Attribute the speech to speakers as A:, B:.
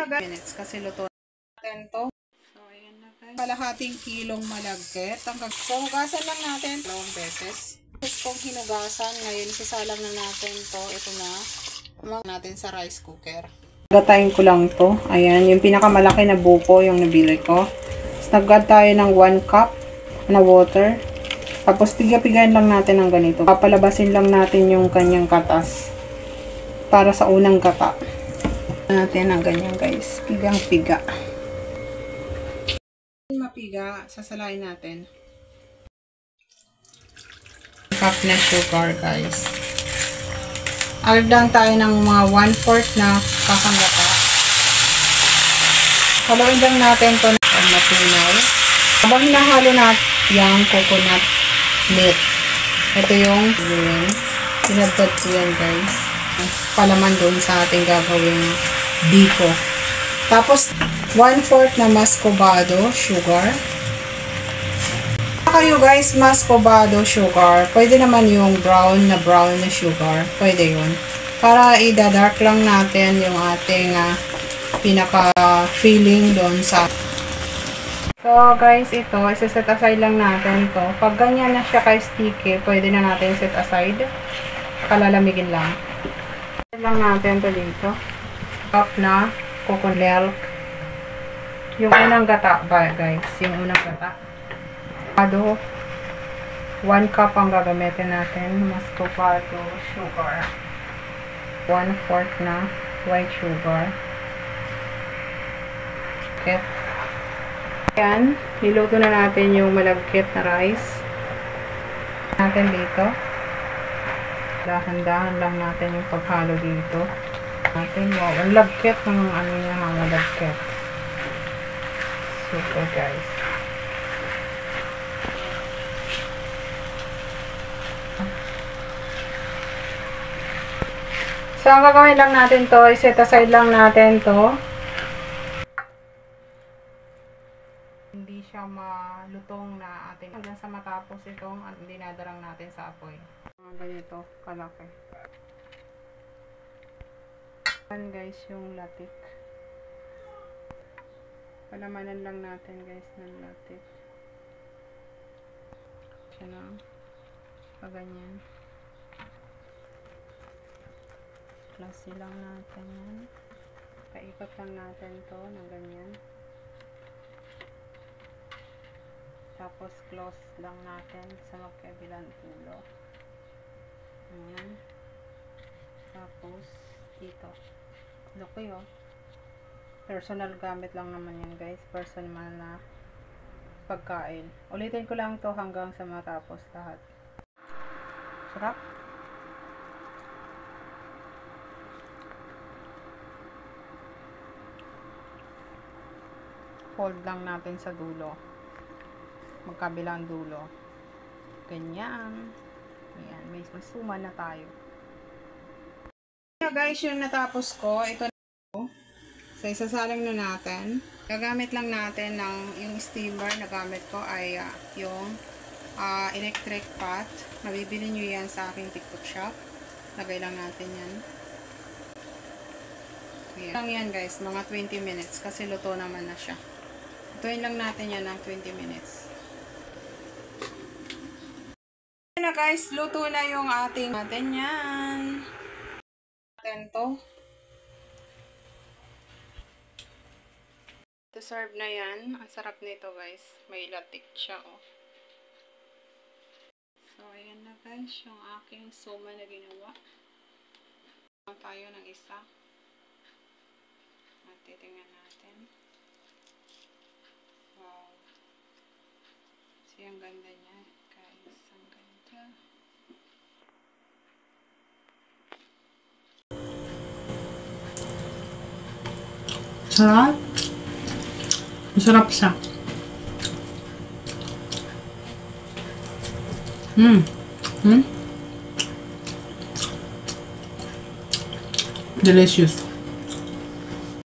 A: na guys, minutes kasi luto natin to. So, ayan na guys. Kalahating kilong malagkit. So, hugasan lang natin 2 beses. Kung hinugasan, ngayon isasalang na natin to. Ito na. Umang natin sa rice cooker. Gatayin ko lang to. Ayan, yung pinakamalaki na buko yung nabili ko. Tapos nag-add tayo ng 1 cup na water. Tapos piga-pigayin lang natin ng ganito. Papalabasin lang natin yung kanyang katas. Para sa unang gata. Natin ng ganyan guys. Pigang-piga. Mapiga, sasalain natin. Cup na sugar guys. Add lang tayo ng mga 1/4 na kasanggata. Haluin lang natin to na matunaw. Habang hinahalo natin yung coconut milk. Ito yung pinagdad ko yan guys. Palaman doon sa ating gagawing biko. Tapos 1/4 na muscovado sugar. Kayo guys, muscovado sugar. Pwede naman yung brown na sugar. Pwede yun. Para i-dark lang natin yung ating pinaka-filling doon sa. So guys, ito, isa-set aside lang natin ito. Pag ganyan na siya ka-sticky, pwede na natin set aside. Palalamigin lang. Set lang natin ito dito. Cup na coconut milk. Yung unang gata ba guys? Yung unang gata. 1 cup ang gagamitin natin. Muscovado sugar. 1/4 na white sugar. Okay. Ayan. Niluto na natin yung malagkit na rice. Natin dito. Dahan-dahan lang natin yung paghalo dito. Wow, ang lagkit ng ano niya, malagkit. Super guys. So, ang gagawin lang natin to, i-set aside lang natin to. Hindi siya malutong na atin. Hanggang sa matapos itong dinadarang natin sa apoy. Ganito, kalaki. Ayan guys, yung latik. Palamanan lang natin guys ng latik. Siya na. Paganyan. Klase lang natin yan. Paikot lang natin to ng ganyan. Tapos close lang natin sa magkabilang dulo. Ayan. Tapos dito. Laki oh. Personal gamit lang naman yan guys. Personal na pagkain. Ulitin ko lang to hanggang sa matapos lahat. Sarap. Fold lang natin sa dulo. Magkabilang dulo. Ganyan. Ayan. May masuma na tayo. Guys, yung natapos ko. Ito na po. So, isasalang na natin. Gagamit lang natin ng yung steamer na gamit ko ay yung electric pot. Mabibili nyo yan sa aking TikTok shop. Lagay lang natin yan. Ayan. Lang yan guys. Mga 20 minutes. Kasi luto naman na siya. Lutuin lang natin yan ng 20 minutes. Ayan na guys, luto na yung ating natin yan. Natin to. To serve na yan. Ang sarap nito guys. May latik siya oh. So ayan na guys, yung aking soma na ginawa. Tayo ng isa. At titingnan natin. Wow. So, yung ganda niya, guys. Ang ganda. Sarap. Masarap siya. Delicious.